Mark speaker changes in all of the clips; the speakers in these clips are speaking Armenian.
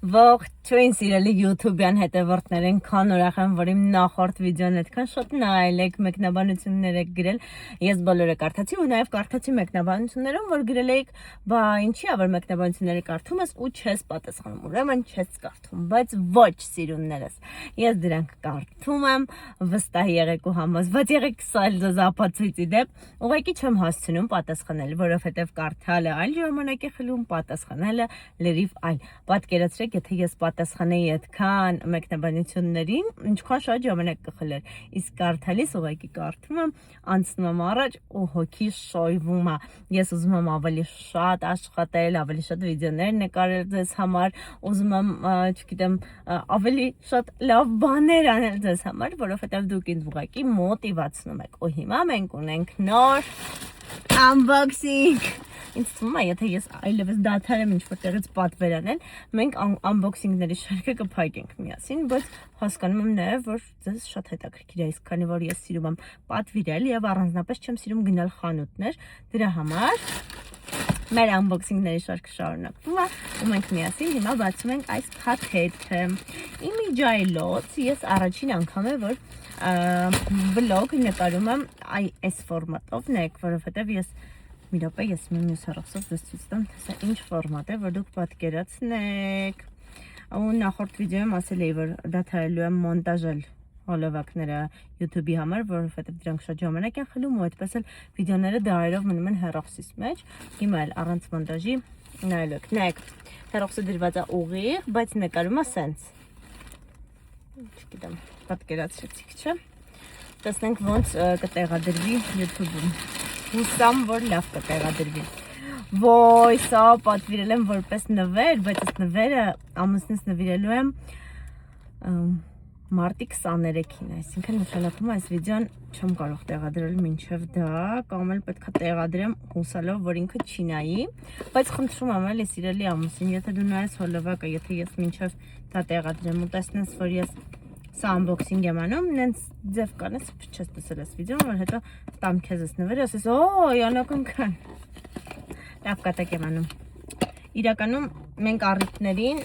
Speaker 1: Ողջույն սիրելի YouTube-յան հետևորդներ, այնքան ուրախ եմ, որ իմ նախորդ վիդեոն այդքան շատ նայել եք, մեկնաբանություններ եք գրել։ Ես բոլորը կարդացի ու նաև կարդացի մեկնաբանություններում, որ գրել եք, բա ինչի՞ է որ մեկնաբանությունները կարդում ես ու չես պատասխանում, ուրեմն չես կարդում, բայց ոչ սիրուններս։ Ես դրանք կարդում եմ, վստահ եղեք ու համոզված եղեք, սա ձեզ ապացույցի դեպ, ուղղակի չեմ հասցնում պատասխանել, որովհետև կարդալը այլ ժամանակ է խլում, պատասխանելը լրիվ այլ։ Պատկերացրեք, եթե ես պատասխանեի այդքան մեկնաբանություններին, ինչքան շատ ժամանակ կխլեր։ Իսկ կարդալիս ուղղակի կարդում եմ, անցնում եմ առաջ ու հոգի շոյվում է։ Ես ուզում եմ ավելի շատ աշխատել, ավելի շատ վիդեոներ նկարել ձեզ համար, ուզում եմ, չգիտեմ, ավելի շատ լավ բաներ անել ձեզ համար, որովհետև դուք ինձ ուղղակի մոտիվացնում եք։ Ու հիմա մենք ունենք նոր unboxing։ Ինձ թվում է, եթե ես այլևս դադարեմ ինչ-որ տեղից պատվեր անել, մենք unboxing-ների շարքը կփակենք միասին, բայց հասկանում եմ նաև, որ ձեզ շատ հետաքրքիր է, իսկ քանի որ ես սիրում եմ պատվիրել եւ առանձնապես չեմ սիրում գնալ խանութներ, դրա համար մեր unboxing-ների շարքը շարունակվում է, ու մենք միասին հիմա բացում ենք այս փաթեթը։ Իմիջայլոց ես առաջին անգամ է, որ վլոգ նկարում եմ այս ֆորմատով, նայեք, որովհետև ես մի րոպե ես մյուս հեռախոսով ձեզ ցույց տամ, թե սա ինչ ֆորմատ է, որ դուք պատկերացնեք։ Ու նախորդ վիդեոյում ասել էի, որ դադարելու եմ մոնտաժել հոլովակները YouTube-ի համար, որովհետև դրանք շատ ժամանակ են խլում ու այդպես էլ վիդեոները դարերով մնում են հեռախոսից մեջ։ Հիմա էլ առանց մոնտաժի նայելու եք։ Նայեք, հեռախոսը դրված է ուղիղ, բայց նկարում է սենց։ Չգիտեմ, պատկերացրեցիք, չէ՞։ Տեսնենք ոնց կտեղադրվի YouTube-ում։ Հուսամ, որ լավ կտեղադրվի։ Ոյ, սա պատվիրել եմ որպես նվեր, բայց այս նվերը ամուսինս նվիրելու եմ մարտի 23-ին, այսինքն նշանակում է այս վիդեոն չեմ կարող տեղադրել մինչև դա, կամ էլ պետք է տեղադրեմ հուսալով, որ ինքը չի նայի, բայց խնդրում եմ էլի սիրելի ամուսին, եթե դու նայես հոլովակը, եթե ես մինչև դա տեղադրեմ ու տեսնես, որ ես սա unboxing եմ անում, նենց ձև կանես, չես տեսել այս վիդեոն, որ հետո տամ քեզ այս նվերը, ասես, օ, յանակնքան, լավ կատակ եմ անում։ Իրականում մենք առիթներին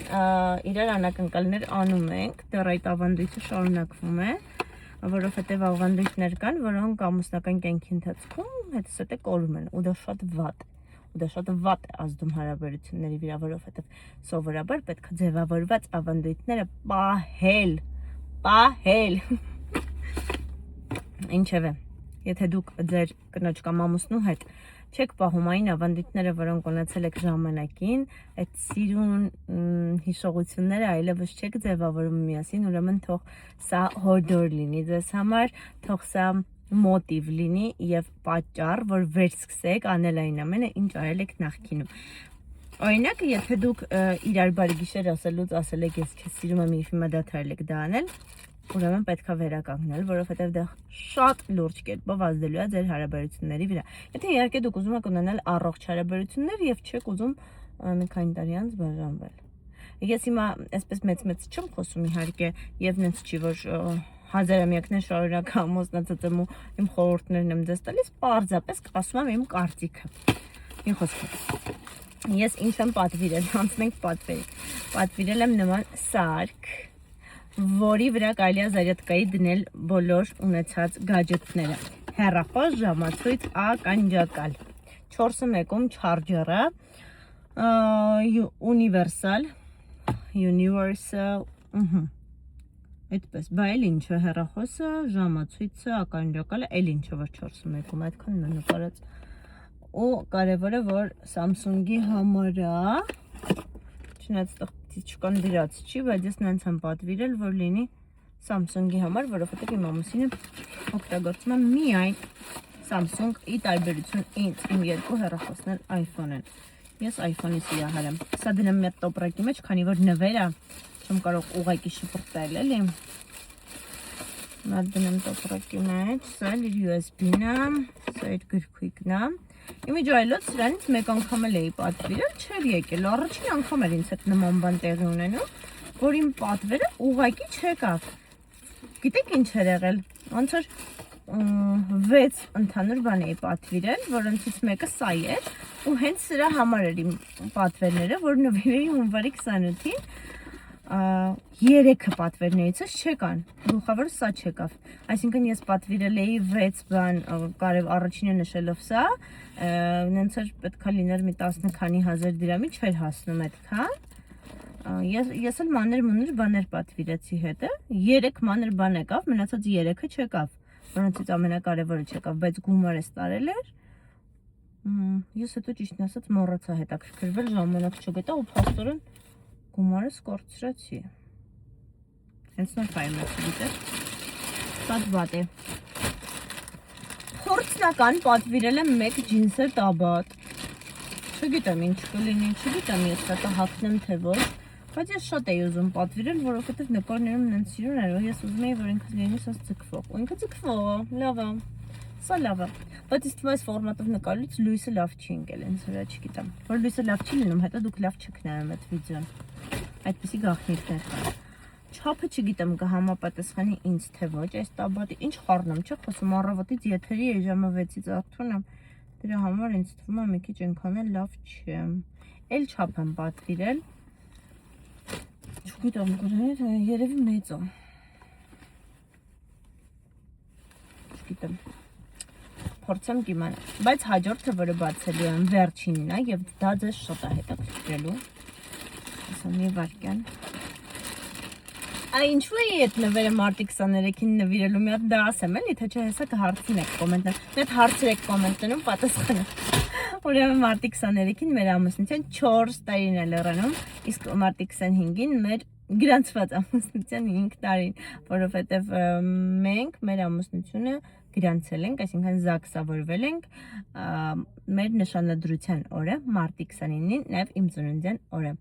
Speaker 1: իրար անակնկալներ անում ենք, դեռ այդ ավանդույթը շարունակվում է, որովհետև ավանդույթներ կան, որոնք ամուսնական կյանքի ընթացքում հետզհետե կորում են, ու դա շատ վատ է, ու դա շատ վատ է ազդում հարաբերությունների վրա, որովհետև սովորաբար պետք է ձևավորված ավանդույթները պահել։ Ինչևէ, եթե դուք ձեր կնոջ կամ ամուսնու հետ չեք պահում այն ավանդույթները, որոնք ունեցել եք ժամանակին, այդ սիրուն հիշողությունները այլևս չեք ձևավորում միասին, ուրեմն թող սա հորդոր լինի ձեզ համար, թող սա մոտիվ լինի եւ պատճառ, որ վերսկսեք անել այն ամենը, ինչ արել եք նախկինում։ Օրինակ, եթե դուք իրար բարի գիշեր ասելուց ասել եք, ես քեզ սիրում եմ եւ հիմա դադարել եք դա անել, ուրեմն պետք է վերականգնել, որովհետև դա շատ լուրջ կերպով ազդելու է ձեր հարաբերությունների վրա։ Եթե իհարկե դուք ուզում եք ունենալ առողջ հարաբերություններ եւ չեք ուզում մի քանի տարի անց բաժանվել։ Ես հիմա այսպես մեծ չեմ խոսում իհարկե եւ նենց չի որ հազարամյակներ շարունակ ամուսնացած եմ ու իմ խորհուրդներն եմ ձեզ տալիս, պարզապես ասում եմ իմ կարծիքը։ Մի խոսքով։ Ես ինչ եմ պատվիրել, անցնենք պատվերի։ Պատվիրել եմ նման սարք, որի վրա կարելի է զարյատկայի դնել բոլոր ունեցած գաջեթները։ Հեռախոս, ժամացույց, ականջակալ։ 4-ը մեկում չարջերը, universal, այդպես, բա էլ ինչը հեռախոսը, ժամացույցը, ականջակալը, էլ ինչը որ 4-ը մեկում, այդքանն է նկարած։ Ու կարևորը, որ Samsung-ի համար է, չնայած չկան դրած չի, բայց ես նենց եմ պատվիրել, որ լինի Samsung-ի համար, որովհետև իմ ամուսինը օգտագործում է միայն Samsung-ի տարբերություն ինձ, իմ երկու հեռախոսներ iPhone են։ Ես iPhone-ի սիրահար եմ։ Սա դնեմ մի տոպրակի մեջ, քանի որ նվեր է, չեմ կարող ուղղակի շփոթել, էլի։ Նա դնեմ տոպրակի մեջ, սա էլ իր USB-ն է, սա իր գրքույկն է։ Իմիջայլոց սրանից մեկ անգամ էլ էի պատվիրել, չէր եկել, առաջին անգամ էր ինձ հետ նման բան տեղի ունենում, որ իմ պատվերը ուղղակի չեկավ։ Գիտեք ինչ էր եղել, ոնց որ 6 ընդհանուր բան էի պատվիրել, որոնցից մեկը սա էր, ու հենց սրա համար էր իմ պատվերները, որ նվիրեի հունվարի 28-ին, 3 պատվերներից չեկան, գլխավորը սա չեկավ, այսինքն ես պատվիրել էի 6 բան, կարև առաջինը նշելով սա, նենց էր պետքա լիներ մի 10 քանի հազար դրամի չէր հասնում այդքան, ես էլ մանր բաներ պատվիրեցի հետը, 3 մանր բան եկավ, մնացած 3-ը չեկավ, որոնցից ամենակարևորը չեկավ, բայց գումար ես տարել էր, ես հետո ճիշտն ասած մոռացա հետաքրքրվել, ժամանակ չգտա ու փաստորեն գումարս կորցրեցի։ Հենց նոր ֆայլը գիտես։ Շատ վատ է։ Փորձնական պատվիրել եմ 1 ջինսեր տաբատ։ Չգիտեմ ինչ կլինի, չգիտեմ ես դա հագնեմ թե ոչ, բայց ես շատ էի ուզում պատվիրել, որովհետև նկարներում նենց սիրուն էր, ես ուզում էի, որ ինքը լինի սա ձգվող։ Ու ինքը ձգվող, լավ է։ Սա լավ է, բայց իսկ այս ֆորմատով նկարելուց լույսը լավ չի ընկել, ինձ վրա չգիտեմ, որ լույսը լավ չի լինում, հետո դուք լավ չեք նայում այդ վիդեոն, այդպիսի գաղտնիքներ կան, չափը չգիտեմ կհամապատասխանի ինձ թե ոչ, այս տաբատի, ինչ խառնում, չէ խոսում առավոտից եթերի է ժամը 6-ից արդյոք եմ, դրա համար ինձ թվում է մի քիչ այնքան էլ լավ չէ, էլ չափ եմ պատվիրել, չգիտեմ, երևի մեծ է, չգիտեմ. Փորձեմ կիմանալ, բայց հաջորդը, որը բացելու եմ վերջինն է և դա ձեզ շատ է հետաքրքրելու, ասեմ մի վարկյան, ինչու էի այդ նվերը մարտի 23-ին նվիրելու, մի հատ դա ասեմ էլի, թե չէ հեսա կհարցնեք կոմենտներում, մի հատ հարցրեք կոմենտներում պատասխանը, ուրեմն մարտի 23-ին մեր ամուսնության 4 տարին է լռանում, իսկ մարտի 25-ին մեր գրանցված ամուսնության 5 տարին, որովհետև մենք մեր ամուսնությունը գրանցել ենք, այսինքն զաքսավորվել ենք մեր նշանադրության օրը, մարտի 29-ին, նաև իմ ծնունդյան օրը,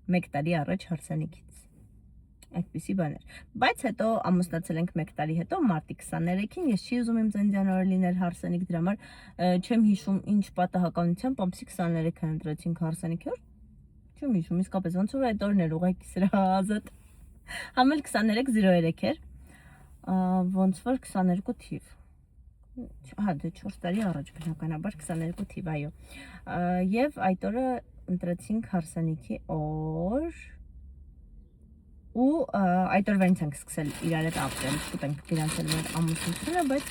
Speaker 1: 1 տարի առաջ հարսանիքից, այդպիսի բաներ, բայց հետո ամուսնացել ենք 1 տարի հետո, մարտի 23-ին, ես չի ուզում իմ ծննդյան օրը լինել հարսանիք, դրա համար չեմ հիշում ինչ պատահականությամբ, ամսի 23-ը ընտրեցինք հարսանիքի օր, չեմ հիշում, իսկապես ոնց որ այդ օրն էր ուղղակի սրա ազատ, համել 2303 էր, ոնց որ 22 թիվ, հա դե 4 տարի առաջ բնականաբար 22 թիվ, այո, և այդ օրը ընտրեցինք հարսանիքի օր, ու այդ օրվանից ենք սկսել իրար հետ ապրել, շուտ ենք գրանցել մեր ամուսնությունը, բայց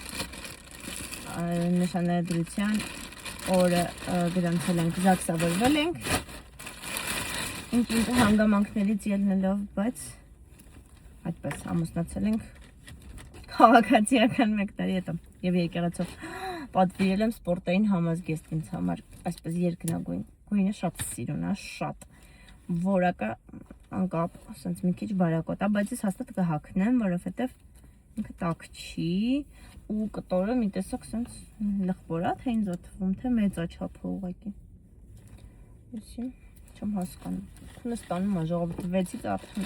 Speaker 1: նշանադրության օրը գրանցել ենք, զաքսավորվել ենք, ինչ հանգամանքներից ելնելով, բայց այդպես ամուսնացել ենք քաղաքացիական 1 տարի հետո և եկեղեցով պատվիրել եմ սպորտային համազգեստ ինձ համար, այսպես երկնագույն, գույնը շատ սիրուն է, շատ, որակը անկապ, ասենց մի քիչ բարակոտ է, բայց ես հաստատ կհագնեմ, որովհետև ինքը տաք չի ու կտորը մի տեսակ ասենց լղբոր է, թե ինձ թվում, թե մեծ է չափը ուղղակի, չեմ հասկանում, քունը ստանում է ժողովուրդը 6-ից արդեն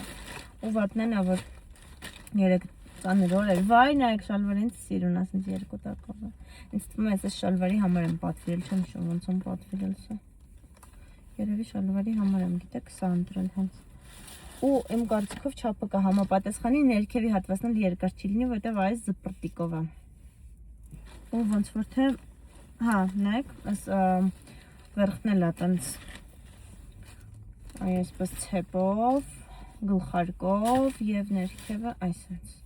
Speaker 1: ու վատն են, որ 3 ծանր օր էր, վայ նայեք շալվարը ինձ սիրուն, ասենց 2 տակով է, ինձ թվում է ես այս շալվարի համար եմ պատվիրել, չեմ շում ոնց եմ պատվիրել սա, երևի շալվարի համար եմ, գիտեք, սա ընտրել հենց, ու իմ կարծիքով չափը կհամապատասխանի, ներքևի հատվածն էլ երկար չի լինի, որտև այս զպրտիկով է, ու ոնց որ թե, հա, նայեք, այս վերխն էլ ատենց, այսպես ցեպով, գլխարկով և ներքևը այսպես,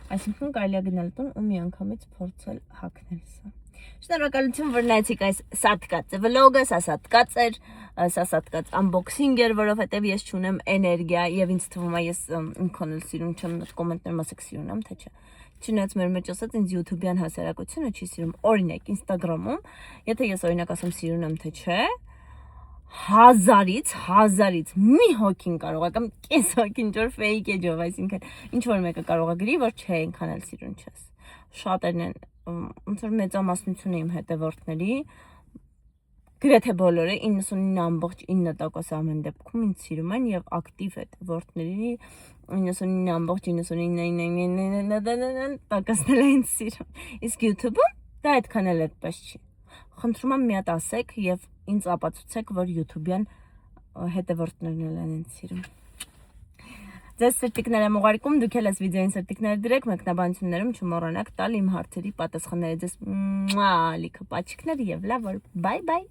Speaker 1: այսինքն կարելի է գնալ տուն ու մի անգամից փորձել հագնել սա։ Շնորհակալություն, որ նայեցիք այս սատկած վլոգը, սա սատկած էր, սա սատկած unboxing էր, որովհետև ես չունեմ էներգիա և ինձ թվում է ես ինքն էլ սիրուն չեմ, կոմենտներում ասեք սիրուն եմ, թե չէ։ Չնայած մեր մեջ ասած ինձ YouTube-յան հասարակությունը չի սիրում, օրինակ Instagram-ում, եթե ես օրինակ ասեմ սիրուն եմ, թե չէ, հազարից մի հոգին կարող է կամ կես հոգին որ fake էջով, այսինքն ինչ որ մեկը կարող է գրի, որ չէ, այնքան էլ սիրուն չես։ Շատերն են, ոնց որ մեծամասնությունը իմ հետևորդների, գրեթե բոլորը 99.9% ամեն դեպքում ինձ սիրում են եւ ակտիվ հետևորդների 99.99%-ն էլ ինձ սիրում։ Իսկ YouTube-ում դա այդքան էլ այդպես չի։ Խնդրում եմ մի հատ ասեք եւ ինձ ապացուցեք, որ YouTube-յան հետևորդներն են ինձ սիրում։ Ձեզ սրտիկներ եմ ուղարկում, դուք էլ այս վիդեոին սրտիկներ դրեք, մեկնաբանություններում չմոռանաք տալ իմ հարցերի պատասխանները, ձեզ լիքը պաչիկներ եւ լավ օր, բայ բայ։